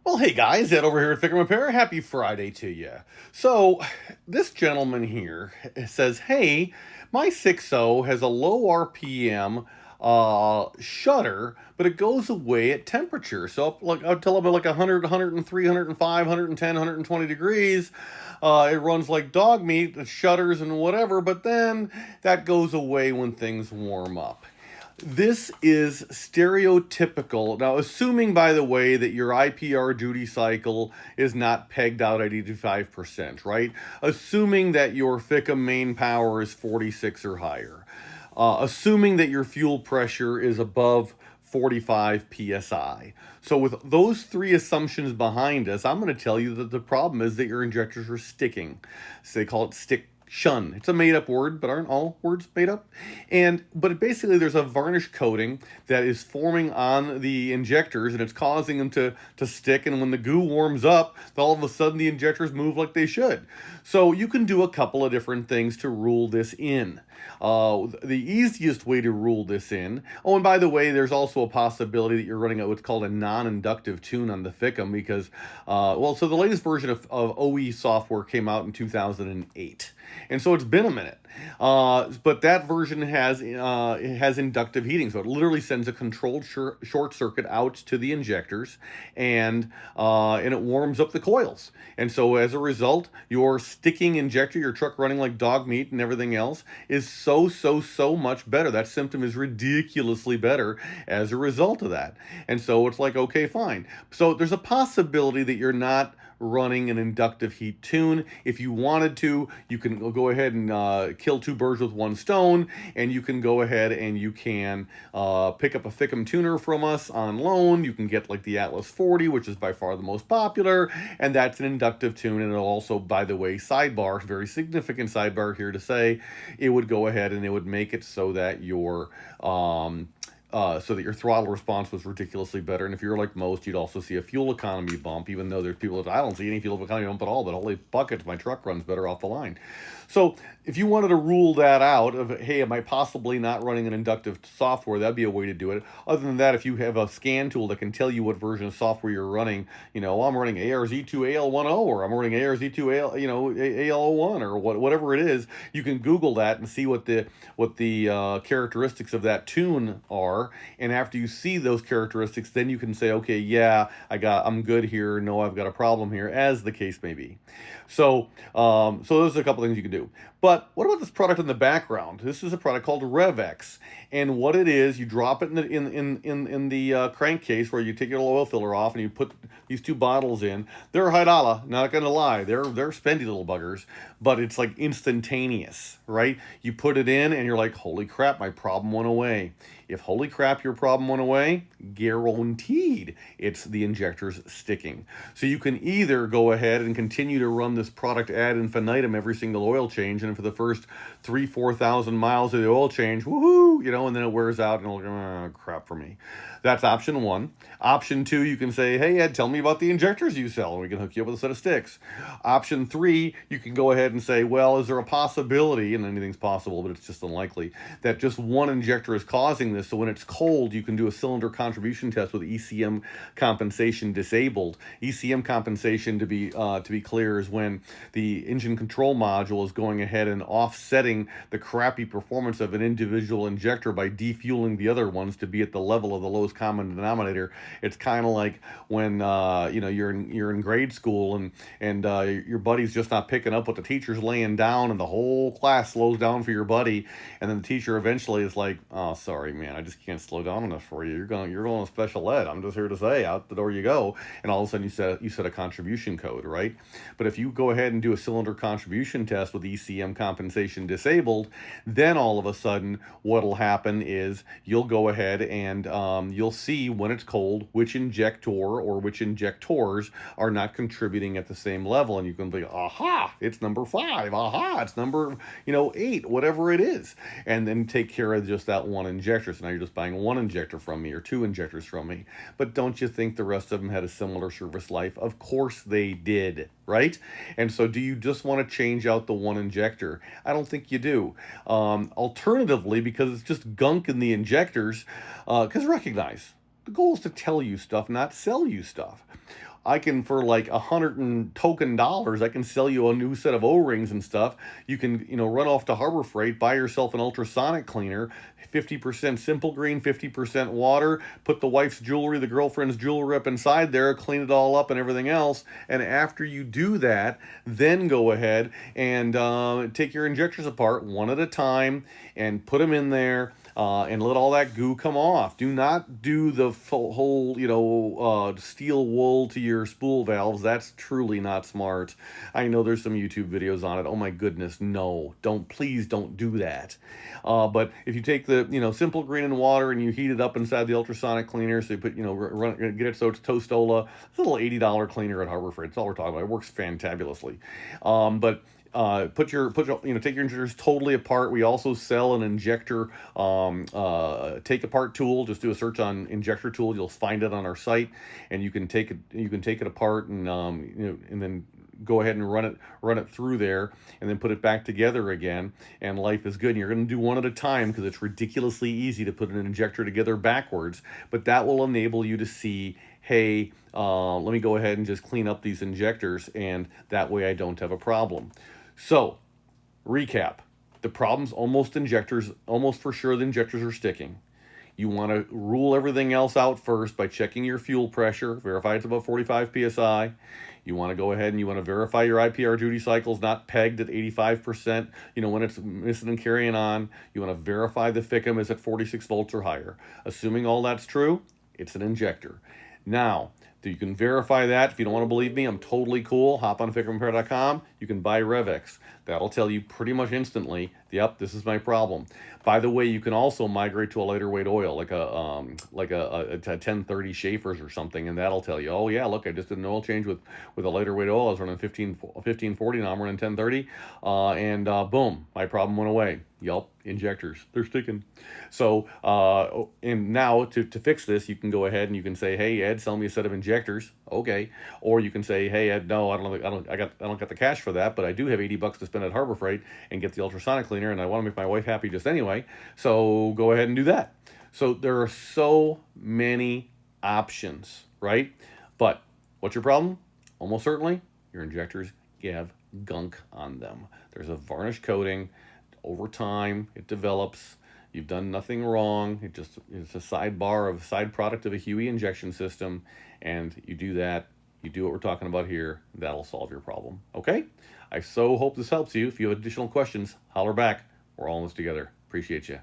Well, hey guys, Ed over here at FICMRepair. Happy Friday to you. So, this gentleman here says, hey, my 6.0 has a low RPM shutter, but it goes away at temperature. So, like, I'll tell about like 100, 103, 105, 110, 120 degrees. It runs like dog meat, it shutters and whatever, but then that goes away when things warm up. This is stereotypical. Now, assuming, by the way, that your IPR duty cycle is not pegged out at 85%, right? Assuming that your FICM main power is 46 or higher. Assuming that your fuel pressure is above 45 psi. So with those three assumptions behind us, I'm going to tell you that the problem is that your injectors are sticking. So they call it stick shun. It's a made-up word, but aren't all words made up? But basically there's a varnish coating that is forming on the injectors, and it's causing them to stick, and when the goo warms up, all of a sudden the injectors move like they should. So you can do a couple of different things to rule this in. The easiest way to rule this in, oh, and by the way, there's also a possibility that you're running what's called a non-inductive tune on the FICM because, so the latest version of OE software came out in 2008. And so it's been a minute. But that version has inductive heating. So it literally sends a controlled short circuit out to the injectors, and it warms up the coils. And so as a result, your sticking injector, your truck running like dog meat and everything else, is so much better. That symptom is ridiculously better as a result of that. And so it's like, okay, fine. So there's a possibility that you're not running an inductive heat tune. If you wanted to, you can go ahead and kill two birds with one stone, and you can go ahead and you can pick up a FICM tuner from us on loan. You can get like the Atlas 40, which is by far the most popular, and that's an inductive tune. And it'll also, by the way, sidebar, very significant sidebar here to say, it would go ahead and it would make it so that your throttle response was ridiculously better. And if you're like most, you'd also see a fuel economy bump, even though there's people that I don't see any fuel economy bump at all, but holy buckets, my truck runs better off the line. So if you wanted to rule that out of, hey, am I possibly not running an inductive software, that'd be a way to do it. Other than that, if you have a scan tool that can tell you what version of software you're running, I'm running ARZ2AL10, or I'm running ARZ2AL, AL01, or whatever it is, you can Google that and see what the characteristics of that tune are. And after you see those characteristics, then you can say, okay, yeah, I'm good here. No, I've got a problem here, as the case may be. So those are a couple things you can do. But what about this product in the background? This is a product called RevX, and what it is, you drop it in the crankcase where you take your oil filler off, and you put these two bottles in. They're $1, not gonna lie. They're spendy little buggers, but it's like instantaneous, right? You put it in, and you're like, holy crap, my problem went away. If holy crap, your problem went away, guaranteed it's the injectors sticking. So you can either go ahead and continue to run this product ad infinitum every single oil change, and for the first 3,000-4,000 miles of the oil change, woohoo, and then it wears out, and it'll go, oh, crap for me. That's option one. Option two, you can say, hey, Ed, tell me about the injectors you sell, and we can hook you up with a set of sticks. Option three, you can go ahead and say, well, is there a possibility, and anything's possible, but it's just unlikely, that just one injector is causing this, so when it's cold, you can do a cylinder contribution test with ECM compensation disabled. ECM compensation, to be clear, is when the engine control module is going ahead and offsetting the crappy performance of an individual injector by defueling the other ones to be at the level of the lowest common denominator. It's kind of like when you're in grade school and your buddy's just not picking up what the teacher's laying down, and the whole class slows down for your buddy, and then the teacher eventually is like, oh, sorry, man, I just can't slow down enough for you. You're going to special ed. I'm just here to say, out the door you go. And all of a sudden you set a contribution code, right? But if you go ahead and do a cylinder contribution test with ECM compensation disabled, then all of a sudden what'll happen is you'll go ahead and you'll see when it's cold which injector or which injectors are not contributing at the same level, and you can be, aha, it's number 5, aha, it's number 8, whatever it is, and then take care of just that one injector. So now you're just buying one injector from me or two injectors from me. But don't you think the rest of them had a similar service life? Of course they did, right? And so do you just want to change out the one injector? I don't think you do. Alternatively, because it's just gunk in the injectors, because recognize, the goal is to tell you stuff, not sell you stuff. I can, for like $100 I can sell you a new set of O-rings and stuff. You can, run off to Harbor Freight, buy yourself an ultrasonic cleaner, 50% simple green, 50% water, put the wife's jewelry, the girlfriend's jewelry up inside there, clean it all up and everything else. And after you do that, then go ahead and take your injectors apart one at a time and put them in there. And let all that goo come off. Do not do the whole, steel wool to your spool valves. That's truly not smart. I know there's some YouTube videos on it. Oh my goodness, no, please don't do that. But if you take the, simple green and water and you heat it up inside the ultrasonic cleaner, so you put, get it so it's Tostola, it's a little $80 cleaner at Harbor Freight. That's all we're talking about. It works fantabulously. But take your injectors totally apart. We also sell an injector take apart tool. Just do a search on injector tool. You'll find it on our site, and you can take it apart and and then go ahead and run it through there, and then put it back together again, and life is good. And you're going to do one at a time because it's ridiculously easy to put an injector together backwards, but that will enable you to see, hey, let me go ahead and just clean up these injectors, and that way I don't have a problem. So, recap. The problem's almost for sure the injectors are sticking. You want to rule everything else out first by checking your fuel pressure, verify it's above 45 psi. You want to go ahead and you want to verify your IPR duty cycle's not pegged at 85%, when it's missing and carrying on. You want to verify the FICM is at 46 volts or higher. Assuming all that's true, it's an injector. Now, you can verify that. If you don't want to believe me, I'm totally cool. Hop on FICMRepair.com. You can buy RevX. That'll tell you pretty much instantly, yep, this is my problem. By the way, you can also migrate to a lighter weight oil, like a 1030 Schaefer's or something, and that'll tell you, oh yeah, look, I just did an oil change with a lighter weight oil. I was running 1540, now I'm running 1030, and boom, my problem went away. Yup, injectors, they're sticking. So, and now to fix this, you can go ahead and you can say, hey Ed, sell me a set of injectors. Okay. Or you can say, hey Ed, no, I don't got the cash for that, but I do have $80 to spend at Harbor Freight and get the ultrasonic cleaner, and I want to make my wife happy just anyway. So go ahead and do that. So there are so many options, right? But what's your problem? Almost certainly your injectors have gunk on them. There's a varnish coating. Over time, it develops. You've done nothing wrong. It's a side product of a Huey injection system, and you do that. You do what we're talking about here. That'll solve your problem. Okay? I so hope this helps you. If you have additional questions, holler back. We're all in this together. Appreciate you.